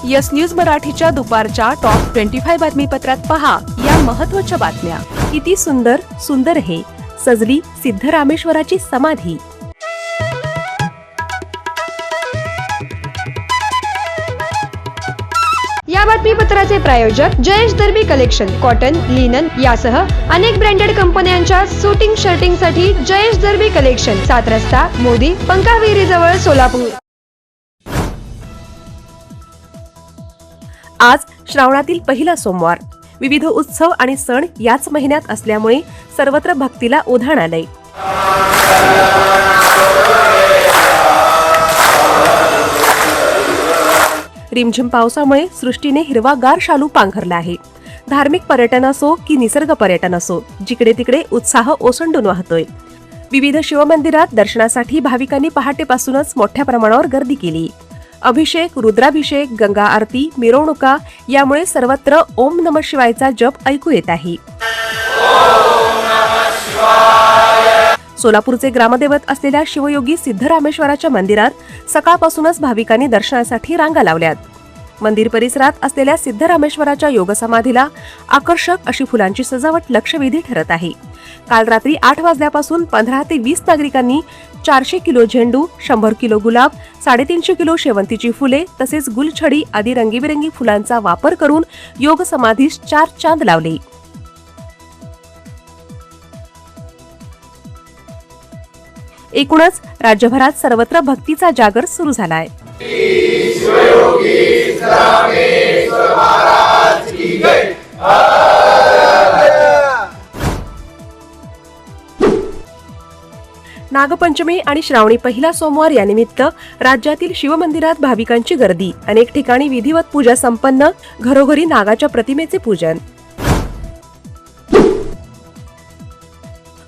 Yes news मराठीच्या दुपारच्या top 25 बातमीपत्रात पहा या महत्त्वाच्या बातम्या। किती सुंदर सुंदर हे सजली सिद्धरामेश्वराची समाधी। या बातमीपत्राचे प्रायोजक जयेश दर्बी कलेक्शन कॉटन, लिनन यासह अनेक ब्रँडेड कंपन्यांच्या शूटिंग शर्टिंगसाठी जयेश दर्बी कलेक्शन, 7 रस्ता मोदी पंकाविहिरी जवळ सोलापूर। आज श्रावणातील पहिला सोमवार। विविध उत्सव आणि सण याच महिन्यात असल्यामुळे सर्वत्र भक्तीला उधाण आलंय। रिमझिम पावसामुळे सृष्टीने हिरवागार शालू पांघरला आहे। धार्मिक पर्यटन असो की निसर्ग पर्यटन असो, जिकडे तिकडे उत्साह ओसंडून वाहतोय। विविध शिवमंदिरात दर्शनासाठी भाविकांनी पहाटेपासूनच मोठ्या प्रमाणावर गर्दी केली। अभिषेक, रुद्राभिषेक, गंगा आरती, मिरवणुका यामुळे सर्वत्र ओम नमः शिवायचा जप ऐकू येत आहे। सोलापूरचे ग्रामदैवत असलेल्या शिवयोगी सिद्धरामेश्वराच्या मंदिरात सकाळपासूनच भाविकांनी दर्शनासाठी रांगा लावल्यात। मंदिर परिसरात असलेल्या सिद्धरामेश्वराच्या योगसमाधीला आकर्षक अशी फुलांची सजावट लक्षवेधी ठरत आहे। काल रात्री 8 वाजल्यापासून 15 ते 20 नागरिकांनी 400 किलो झेंडू, 100 किलो गुलाब, 350 किलो शेवंतीची फुले तसेच गुलछडी आदी रंगीबेरंगी फुलांचा वापर करून योग समाधीस 4 चांद लावले। एकूणच राज्यभरात सर्वत्र भक्तीचा जागर सुरू झालाय। नागपंचमी आणि श्रावणी पहिला सोमवार या निमित्त राज्यातील शिवमंदिरात भाविकांची गर्दी। अनेक ठिकाणी विधिवत पूजा संपन्न, घरोघरी नागाच्या प्रतिमेचे पूजन।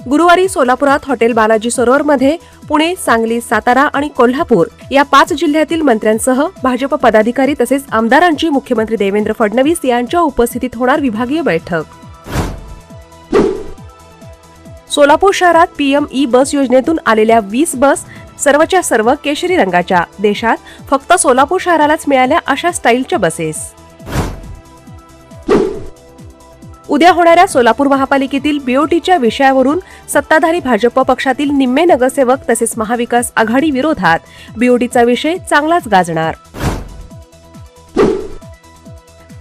गुरुवारी सोलापुरात हॉटेल बालाजी सरोवरमध्ये पुणे, सांगली, सातारा आणि कोल्हापूर या 5 जिल्ह्यातील मंत्र्यांसह भाजप पदाधिकारी तसेच आमदारांची मुख्यमंत्री देवेंद्र फडणवीस यांच्या उपस्थितीत होणार विभागीय बैठक। सोलापूर शहरात पीएमई बस योजनेतून आलेल्या 20 बस सर्वच्या सर्व केशरी रंगाच्या। देशात फक्त सोलापूर शहरालाच मिळाल्या अशा स्टाईलच्या बसेस। उद्या होणाऱ्या सोलापूर महापालिकेतील बीओटीच्या विषयावरून सत्ताधारी भाजप पक्षातील निम्मे नगरसेवक तसेच महाविकास आघाडी विरोधात बीओटीचा विषय चांगलाच गाजणार।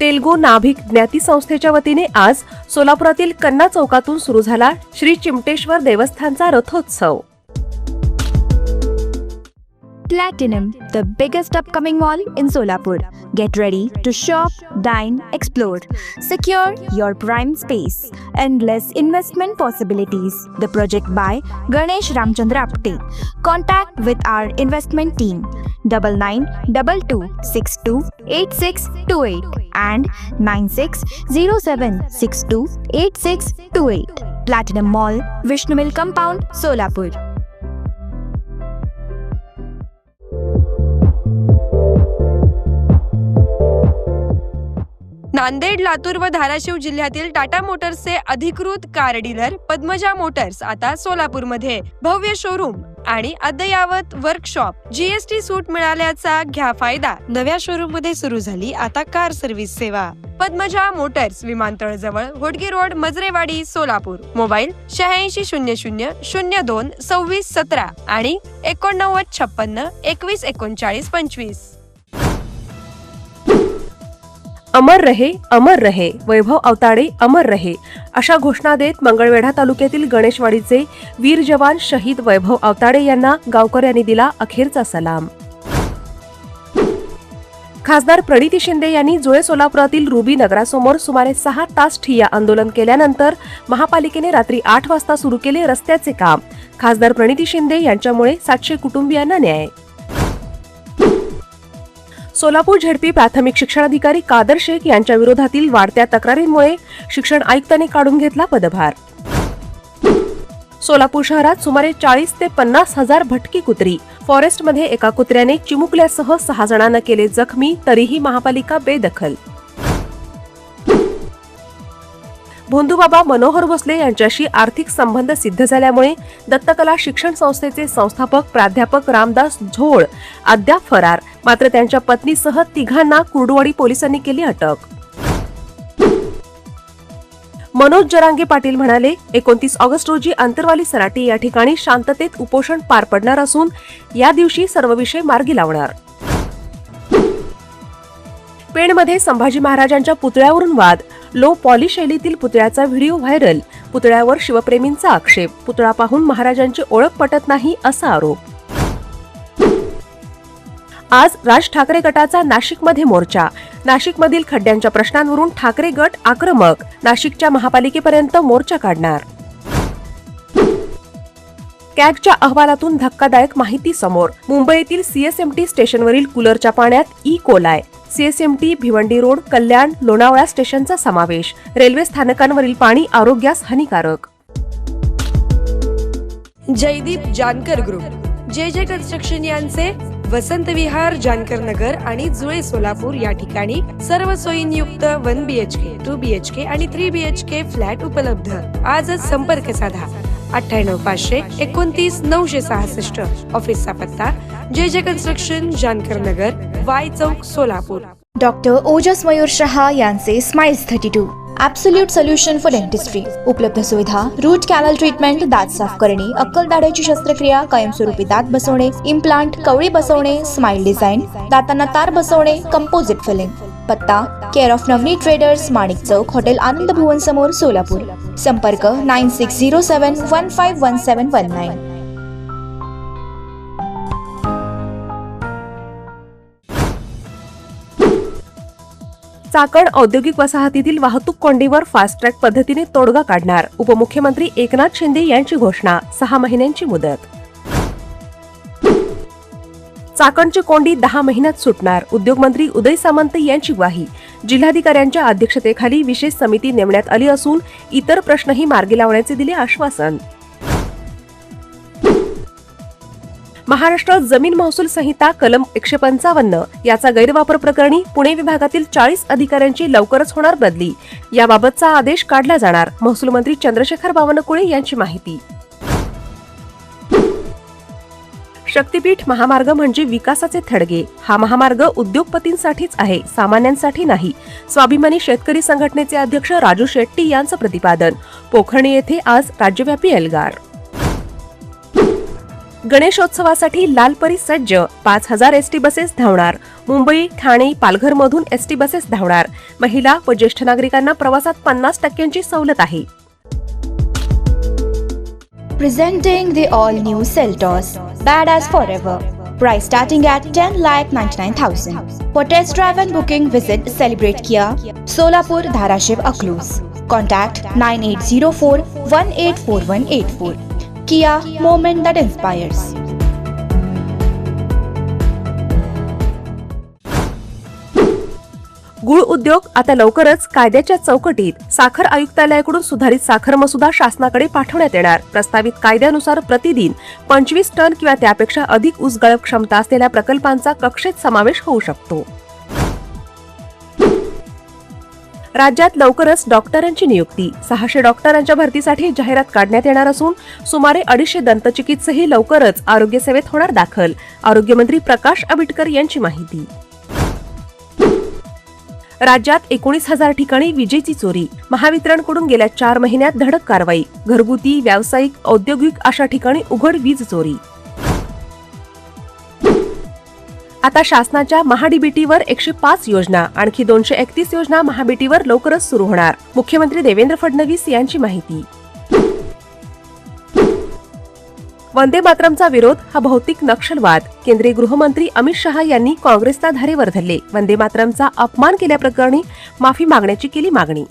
तेलगू नाभिक ज्ञाती संस्थेच्या वतीने आज सोलापुरातील कन्ना चौकातून सुरू झाला Shri चिमटेश्वर देवस्थानचा रथोत्सव। Platinum, the biggest upcoming mall in Solapur. Get ready to shop, dine, explore. Secure your prime space. Endless investment possibilities. The project by Ganesh Ramchandra Apte. Contact with our investment team 9922628628 and 9607628628. Platinum Mall, Vishnu Mill Compound, Solapur. Nanded, Latur व धाराशिव जिल्ह्यातील टाटा मोटर्सचे अधिकृत car dealer Padmaja Motors आता सोलापूरमध्ये भव्य showroom आणि अद्ययावत workshop. GST सूट मिळाल्याचा घ्या फायदा। नव्या शोरूम मध्ये सुरू झाली आता कार सर्व्हिस सेवा। पद्मजा मोटर्स, विमानतळ जवळ, होडगी रोड, मजरेवाडी, सोलापूर। मोबाईल 8600022617 आणि 8956213925। अमर रहे वैभव अवताडे अमर रहे अशा घोषणा देत मंगळवेढा तालुक्यातील गणेशवाडीचे वीर जवान शहीद वैभव अवताडे यांना गावकऱ्यांनी दिला अखेरचा सलाम। खासदार प्रणिती शिंदे यांनी जुळे सोलापुरातील रुबी नगरासमोर सुमारे 6 तास ठिय्या आंदोलन केल्यानंतर महापालिकेने रात्री 8 वाजता सुरू केले रस्त्याचे काम। खासदार प्रणिती शिंदे यांच्यामुळे 700 कुटुंबियांना न्याय। सोलापूर झेडपी प्राथमिक शिक्षणाधिकारी कादर शेख यांच्या विरोधातील वाढत्या तक्रारींमुळे शिक्षण आयुक्तांनी काढून घेतला पदभार। सोलापूर शहरात सुमारे 40 ते 50 हजार भटकी कुत्री। फॉरेस्टमध्ये एका कुत्र्याने चिमुकल्यासह 6 जणांना केले जखमी, तरीही महापालिका बेदखल। भोंदूबाबा मनोहर भोसले यांच्याशी आर्थिक संबंध सिद्ध झाल्यामुळे दत्तकला शिक्षण संस्थेचे संस्थापक प्राध्यापक रामदास झोळ अद्याप फरार. मात्र त्यांच्या पत्नीसह तिघांना कुर्डुवाडी पोलिसांनी केली अटक. मनोज जरांगे पाटील म्हणाले, 29 ऑगस्ट रोजी अंतरवाली सराटी या ठिकाणी शांततेत उपोषण पार पडणार असून या दिवशी सर्व विषय मार्गी लावणार. पेणमध्ये संभाजी महाराजांच्या पुतळ्यावरून वाद. लो पॉली शैलीतील पुतळ्याचा व्हिडिओ व्हायरल. पुतळ्यावर शिवप्रेमींचा आक्षेप. पुतळा पाहून महाराजांची ओळख पटत नाही असा आरोप. आज राज ठाकरे गटाचा नाशिकमध्ये मोर्चा. नाशिकमधील खड्ड्यांच्या प्रश्नांवरून ठाकरे गट आक्रमक. नाशिकच्या महापालिकेपर्यंत मोर्चा काढणार. कॅगच्या अहवालातून धक्कादायक माहिती समोर. मुंबईतील सीएसएमटी स्टेशनवरील कूलरच्या पाण्यात कोलाय. सीएसएमटी, भिवंडी रोड, कल्याण, लोणावळा स्टेशनचा समावेश. रेल्वे स्थानकांवरील पाणी आरोग्यास हानिकारक. जयदीप जानकर ग्रुप, जे कन्स्ट्रक्शन यांचे वसंत विहार, जानकर नगर आणि जुळे सोलापूर या ठिकाणी सर्व सोयींयुक्त 1 BHK, 2 BHK आणि 3 BHK फ्लॅट उपलब्ध. आजच संपर्क साधा. 98 500 29 966. ऑफिसचा पत्ता जे कन्स्ट्रक्शन, जानकर नगर, वाय चौक, सोलापूर. डॉक्टर ओजस मयूर शहा यांचे smiles 32 absolute solution for dentistry. उपलब्ध सुविधा: रूट कॅनल ट्रीटमेंट, दात साफ करणे, अक्कल दाढेची शस्त्रक्रिया, कायमस्वरूपी दात बसवणे, इम्प्लांट, कवळी बसवणे, स्माइल डिझाईन, दातांना तार बसवणे, कंपोजिट फिलिंग. पत्ता: care of Navneet traders, Manik Chowk, hotel Anand Bhuvan समोर, सोलापूर. संपर्क 9607151719. चाकण औद्योगिक वसाहतीतील वाहतूक कोंडीवर फास्ट ट्रॅक पद्धतीने तोडगा काढणार. उपमुख्यमंत्री एकनाथ शिंदे यांची घोषणा. 6 महिन्यांची मुदत. चाकणची कोंडी 10 महिन्यात सुटणार. उद्योगमंत्री उदय सामंत यांची ग्वाही. जिल्हाधिकाऱ्यांच्या अध्यक्षतेखाली विशेष समिती नेमण्यात आली असून इतर प्रश्नही मार्गी लावण्याचे दिले आश्वासन. महाराष्ट्र जमीन महसूल संहिता कलम 155 याचा गैरवापर प्रकरणी पुणे विभागातील 40 अधिकाऱ्यांची लवकरच होणार बदली. याबाबतचा आदेश काढला जाणार. महसूल मंत्री चंद्रशेखर बावनकुळे यांची माहिती. शक्तीपीठ महामार्ग म्हणजे विकासाचे थडगे. हा महामार्ग उद्योगपतींसाठीच आहे, सामान्यांसाठी नाही. स्वाभिमानी शेतकरी संघटनेचे अध्यक्ष राजू शेट्टी यांचं प्रतिपादन. पोखर्णी येथे आज राज्यव्यापी एल्गार. गणेशोत्सवासाठी लालपरी सज्ज. 5000 एसटी बसेस धावणार. मुंबई, ठाणे, पालघरमधून एसटी बसेस धावणार. महिला व ज्येष्ठ नागरिकांना प्रवासात 50% सवलत आहे. Presenting the all-new Seltos, badass forever. Price starting at 10,99,000. For test drive and booking, visit Celebrate Kia, Solapur, Dharashiv, Aklus. Contact 9804-184184. Kia, moment that inspires. गुळ उद्योग आता लवकरच कायद्याच्या चौकटीत. साखर आयुक्तालयाकडून सुधारित साखर मसुदा शासनाकडे पाठवण्यात येणार. प्रस्तावित कायद्यानुसार प्रतिदिन 25 टन किंवा त्यापेक्षा अधिक ऊस गाळप क्षमता असलेल्या प्रकल्पांचा कक्षेत समावेश होऊ शकतो. राज्यात लवकरच डॉक्टरांची नियुक्ती. 600 डॉक्टरांच्या भरतीसाठी जाहिरात काढण्यात येणार असून सुमारे 250 दंतचिकित्सकही लवकरच आरोग्य सेवेत होणार दाखल. आरोग्यमंत्री प्रकाश आंबेडकर यांची माहिती. राज्यात 19,000 ठिकाणी विजेची चोरी. महावितरणकडून गेल्या 4 महिन्यात धडक कारवाई. घरगुती, व्यावसायिक, औद्योगिक अशा ठिकाणी उघड वीज चोरी. आता शासनाच्या महाडीबीटीवर 105 योजना, आणखी 231 योजना महाबीटीवर लवकरच सुरू होणार. मुख्यमंत्री देवेंद्र फडणवीस यांची माहिती. वंदे मातरमचा विरोध हा भौतिक नक्षलवाद. केंद्रीय गृहमंत्री अमित शहा यांनी काँग्रेसला धारेवर धरले. वंदे मातरमचा अपमान केल्याप्रकरणी माफी मागण्याची केली मागणी.